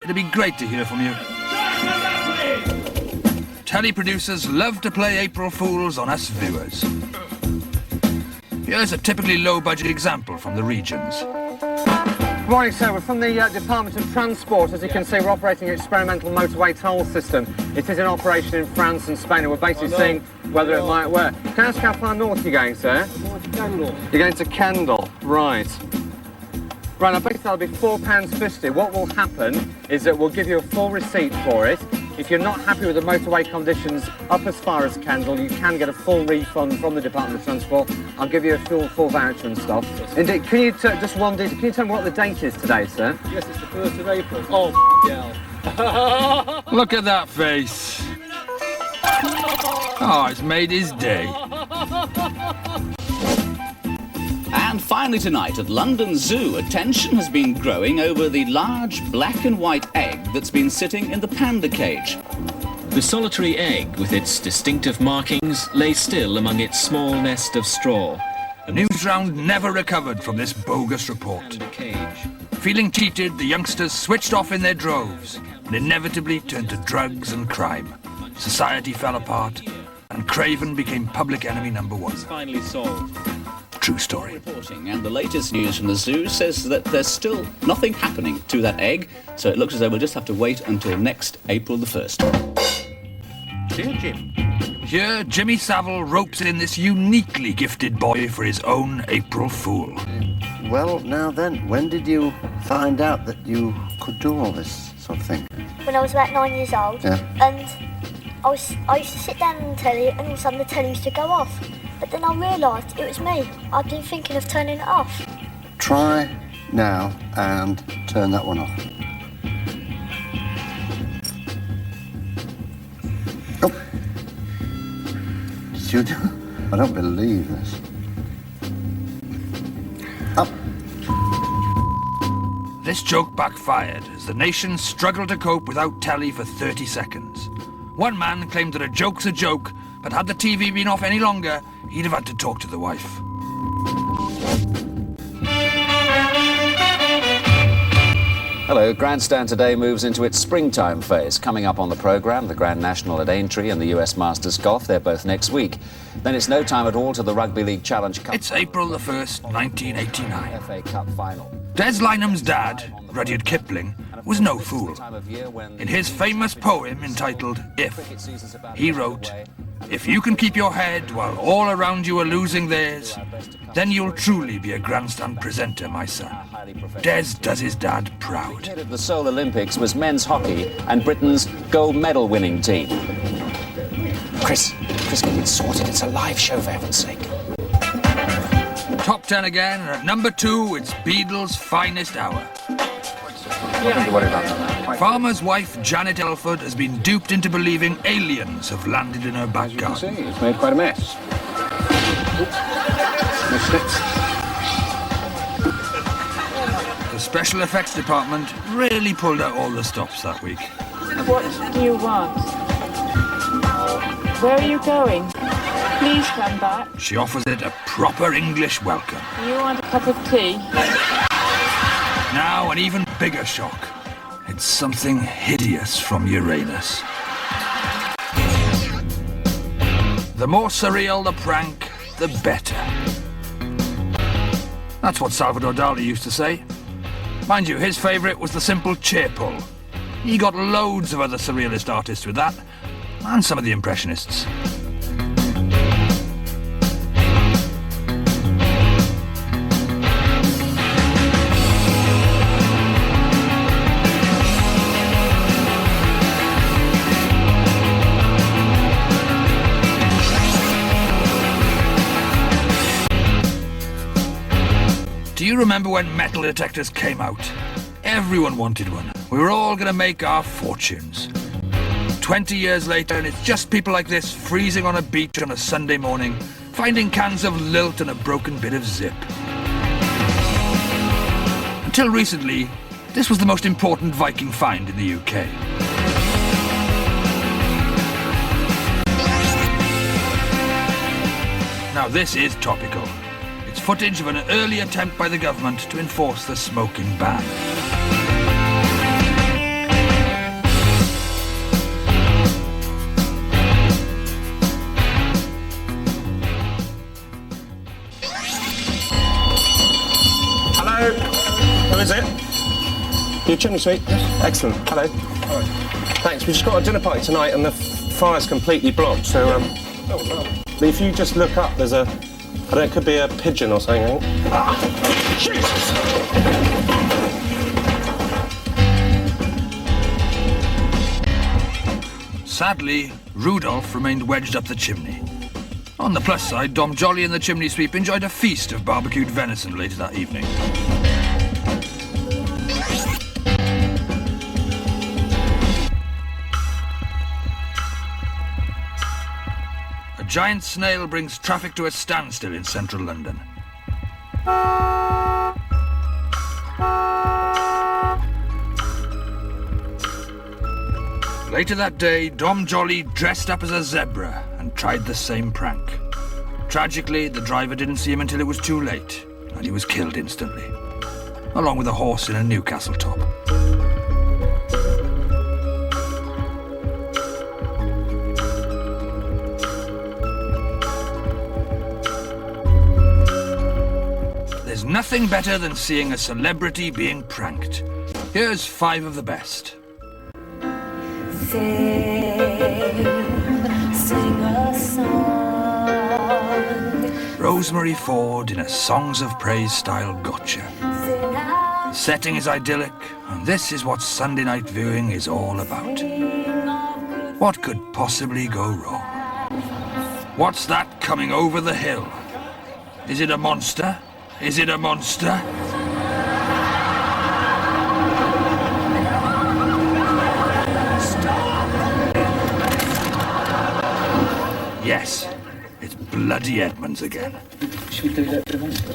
it'd be great to hear from you. Telly producers love to play April Fools on us viewers. Here's a typically low-budget example from the regions. Good morning, sir. We're from the Department of Transport. As you can see, we're operating an experimental motorway toll system. It is in operation in France and Spain, and we're basically seeing whether it might work. Can I ask how far north you're going, sir? Galore. You're going to Kendal, right. Right, now basically that'll be £4.50. What will happen is that we'll give you a full receipt for it. If you're not happy with the motorway conditions up as far as Kendal, you can get a full refund from the Department of Transport. I'll give you a full voucher and stuff. Indeed, can you just one detail, can you tell me what the date is today, sir? Yes, it's the 1st of April. Oh, yeah. Look at that face. Oh, it's made his day. And finally tonight at London Zoo, attention has been growing over the large black and white egg that's been sitting in the panda cage. The solitary egg, with its distinctive markings, lay still among its small nest of straw. The newsround never recovered from this bogus report. Feeling cheated, the youngsters switched off in their droves and inevitably turned to drugs and crime. Society fell apart and Craven became public enemy #1. Finally solved. True story. Reporting, and the latest news from the zoo says that there's still nothing happening to that egg, so it looks as though we'll just have to wait until next April the 1st. Dear Jim. Here, Jimmy Savile ropes in this uniquely gifted boy for his own April Fool. Well, now then, when did you find out that you could do all this sort of thing? When I was about 9 years old, Yeah. and I used to sit down on the telly, and all of a sudden the telly used to go off. But then I realised it was me. I'd been thinking of turning it off. Try now and turn that one off. Oh. Did you do? I don't believe this. Up. This joke backfired as the nation struggled to cope without telly for 30 seconds. One man claimed that a joke's a joke, but had the TV been off any longer, he'd have had to talk to the wife. Hello, Grandstand today moves into its springtime phase. Coming up on the programme, the Grand National at Aintree and the US Masters Golf. They're both next week. Then it's no time at all to the Rugby League Challenge Cup. It's April the 1st, 1989. FA Cup final. Des Lynam's dad, Rudyard Kipling, was no fool. In his famous poem entitled If, he wrote, "If you can keep your head while all around you are losing theirs, then you'll truly be a grandstand presenter, my son." Des does his dad proud. Head of the Seoul Olympics was men's hockey and Britain's gold medal winning team. Chris, get it sorted. It's a live show, for heaven's sake. Top 10 again, and at #2, it's Beadle's finest hour. Farmer's wife Janet Elford has been duped into believing aliens have landed in her back garden. See, it's made quite a mess. Missed it. The special effects department really pulled out all the stops that week. What do you want? Where are you going? Please come back. She offers it a proper English welcome. Do you want a cup of tea? Now an even bigger shock. It's something hideous from Uranus. The more surreal the prank, the better. That's what Salvador Dali used to say. Mind you, his favourite was the simple chair pull. He got loads of other surrealist artists with that, and some of the Impressionists. Do you remember when metal detectors came out? Everyone wanted one. We were all going to make our fortunes. 20 years later, and it's just people like this freezing on a beach on a Sunday morning, finding cans of lilt and a broken bit of zip. Until recently, this was the most important Viking find in the UK. Now this is topical. It's footage of an early attempt by the government to enforce the smoking ban. Your chimney sweep? Yes. Excellent. Hello. All right. Thanks. We've just got a dinner party tonight and the fire's completely blocked, so, if you just look up, there's a... I don't know, it could be a pigeon or something. Jesus! Sadly, Rudolph remained wedged up the chimney. On the plus side, Dom Jolly and the chimney sweep enjoyed a feast of barbecued venison later that evening. A giant snail brings traffic to a standstill in central London. Later that day, Dom Jolly dressed up as a zebra and tried the same prank. Tragically, the driver didn't see him until it was too late, and he was killed instantly, along with a horse in a Newcastle top. There's nothing better than seeing a celebrity being pranked. Here's 5 of the best. Sing a song. Rosemary Ford in a Songs of Praise style gotcha. The setting is idyllic, and this is what Sunday night viewing is all about. What could possibly go wrong? What's that coming over the hill? Is it a monster? Is it a monster? Yes, it's bloody Edmonds again. Should we do that to the monster?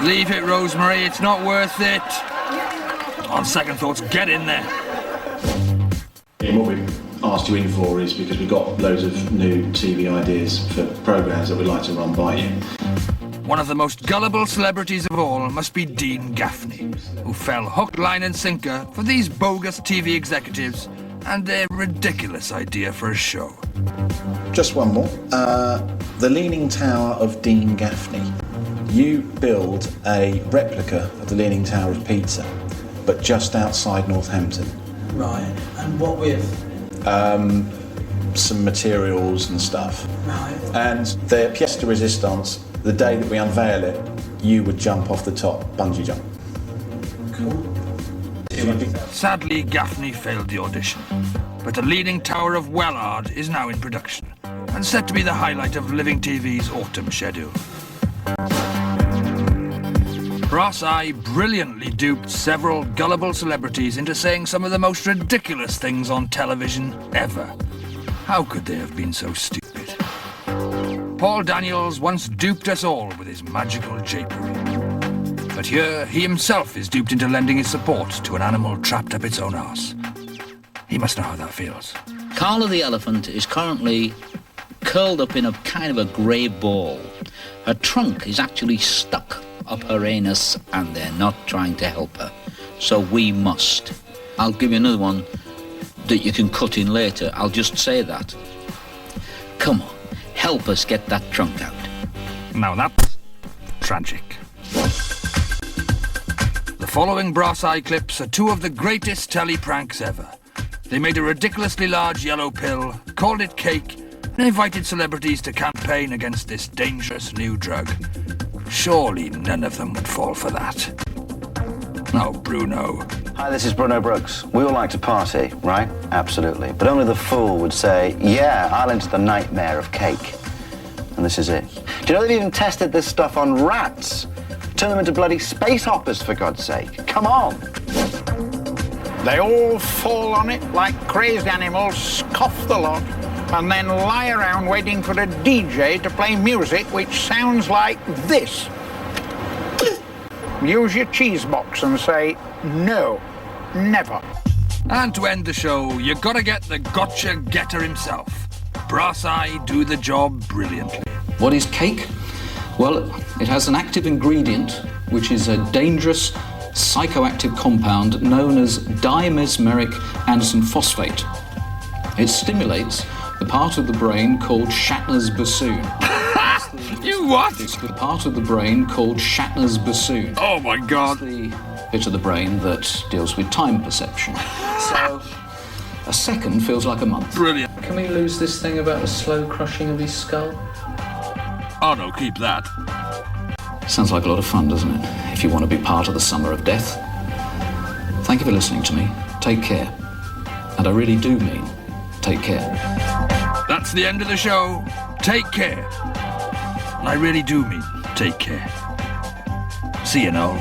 Leave it, Rosemary, it's not worth it. On second thoughts, get in there. And what we've asked you in for is because we've got loads of new TV ideas for programmes that we'd like to run by you. One of the most gullible celebrities of all must be Dean Gaffney, who fell hook, line and sinker for these bogus TV executives and their ridiculous idea for a show. Just one more. The Leaning Tower of Dean Gaffney. You build a replica of the Leaning Tower of Pizza, but just outside Northampton. Right, and what with? Some materials and stuff. Right. And the pièce de résistance, the day that we unveil it, you would jump off the top, bungee jump. Cool. Sadly, Gaffney failed the audition, but the Leaning Tower of Wellard is now in production and set to be the highlight of Living TV's autumn schedule. Brass Eye brilliantly duped several gullible celebrities into saying some of the most ridiculous things on television ever. How could they have been so stupid? Paul Daniels once duped us all with his magical japery. But here, he himself is duped into lending his support to an animal trapped up its own arse. He must know how that feels. Carla the elephant is currently curled up in a kind of a grey ball. Her trunk is actually stuck up her anus, and they're not trying to help her. So we must. I'll give you another one that you can cut in later. I'll just say that. Come on, help us get that trunk out. Now that's tragic. The following Brass Eye clips are 2 of the greatest telly pranks ever. They made a ridiculously large yellow pill, called it cake, and invited celebrities to campaign against this dangerous new drug. Surely none of them would fall for that. Oh, Bruno. Hi, this is Bruno Brooks. We all like to party, right? Absolutely. But only the fool would say, yeah, I'll enter the nightmare of cake. And this is it. Do you know they've even tested this stuff on rats? Turn them into bloody space hoppers, for God's sake. Come on. They all fall on it like crazy animals, scoff the lot, and then lie around waiting for a DJ to play music which sounds like this. Use your cheese box and say, no, never. And to end the show, you gotta get the gotcha getter himself. Brass Eye do the job brilliantly. What is cake? Well, it has an active ingredient, which is a dangerous psychoactive compound known as dimesmeric anderson phosphate. It stimulates the part of the brain called Shatner's bassoon. You what? It's the part of the brain called Shatner's bassoon. Oh my God. The bit of the brain that deals with time perception. So, a second feels like a month. Brilliant. Can we lose this thing about the slow crushing of his skull? Oh no, keep that. Sounds like a lot of fun, doesn't it? If you want to be part of the summer of death. Thank you for listening to me. Take care. And I really do mean, take care. That's the end of the show. Take care. And I really do mean take care. See you now.